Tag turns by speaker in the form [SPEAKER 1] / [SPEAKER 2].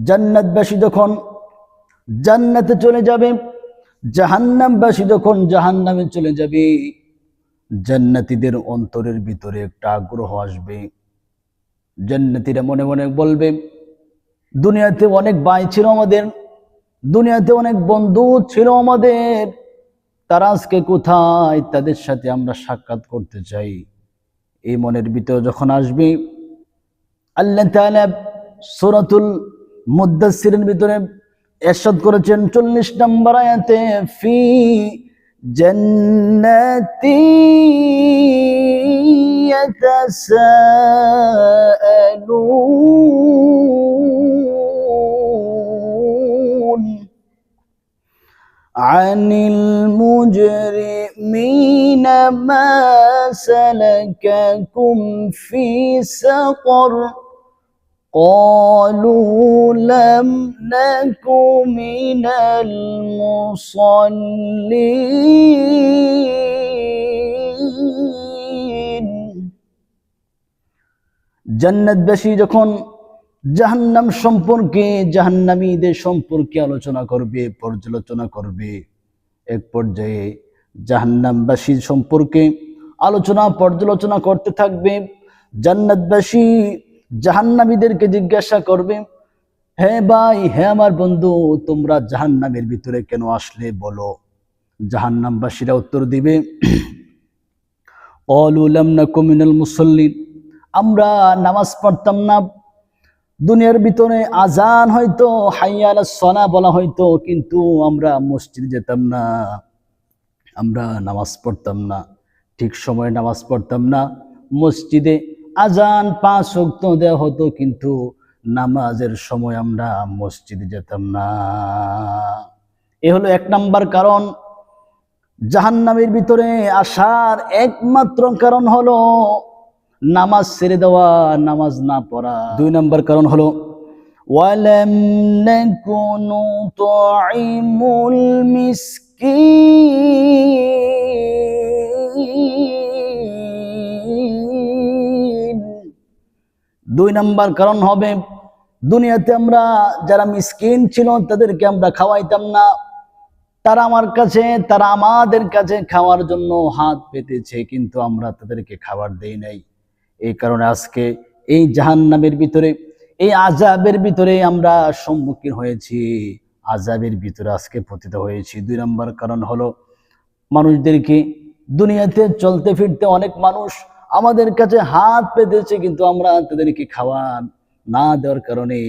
[SPEAKER 1] জান্নাতবাসী যখন জান্নাতে চলে যাবে, জাহান্নামবাসী যখন জাহান্নামে চলে যাবে, জান্নাতীদের অন্তরের ভিতরে একটা আগ্রহ আসবে। জান্নাতীরা মনে মনে বলবে, দুনিয়াতে অনেক ভাই ছিল আমাদের, দুনিয়াতে অনেক বন্ধু ছিল আমাদের, তারা আজকে কোথায়? তাদের সাথে আমরা সাক্ষাৎ করতে চাই। এই মনের ভিতরে যখন আসবে, আল্লাহ তাআলা সূরাতুল মুদ্দাসসিরের ভিতরে ইরশাদ করেছেন 40 নম্বর আয়াতে, ফি জান্নাতি ইয়াতাসাআলুন আনিল মুজরিমিনা মা সালাকাকুম ফি সাকর قالوا لم نك من المصلين। জান্নাতবাসী যখন জাহান্নাম সম্পর্কে, জাহান্নামীদের সম্পর্কে আলোচনা করবে, পর্যালোচনা করবে, এক পর্যায়ে জাহান্নামবাসী সম্পর্কে আলোচনা পর্যালোচনা করতে থাকবে। জান্নাতবাসী জাহান্নামীদেরকে জিজ্ঞাসা করবে, হে ভাই, হে আমার বন্ধু, তোমরা জাহান্নামের ভিতরে কেন আসলে বলো। জাহান্নামবাসীরা উত্তর দিবে, ক্বালু লাম নাকু মিনাল মুসাল্লিন, আমরা নামাজ পড়তাম না। দুনিয়ার ভিতরে আজান হয়তো, হাইয়া আলাস সালাহ বলা হয়তো, কিন্তু আমরা মসজিদে যেতাম না, আমরা নামাজ পড়তাম না, ঠিক সময়ে নামাজ পড়তাম না। মসজিদে আজান 5 ওয়াক্ত দেওয়া হতো, কিন্তু নামাজের সময় আমরা মসজিদে যেতাম না। এ হলো 1 নাম্বার কারণ। জাহান্নামের ভিতরে আসার একমাত্র কারণ হলো নামাজ ছেড়ে দেওয়া, নামাজ না পড়া। 2 নাম্বার কারণ হলো ওয়ালাম নাকুনু তুইমুল মিসকিন। 2 নাম্বার কারণ হবে, দুনিয়াতে আমরা যারা মিসকিন ছিল তাদেরকে আমরা খাওয়াইতাম না। তারা আমাদের কাছে খাওয়ার জন্য হাত পেতেছে, কিন্তু আমরা তাদেরকে খাবার দেই নাই। এই কারণে আজকে এই জাহান্নামের ভিতরে, এই আযাবের ভিতরে আমরা সম্মুখীন হয়েছি, আযাবের ভিতরে আজকে পতিত হয়েছি। 2 নম্বর কারণ হলো মানুষদেরকে দুনিয়াতে চলতে ফিরতে অনেক মানুষ আমাদের কাছে হাত পেতেছে, কিন্তু আমরা তাদেরকে খাওয়া না দেওয়ার কারণে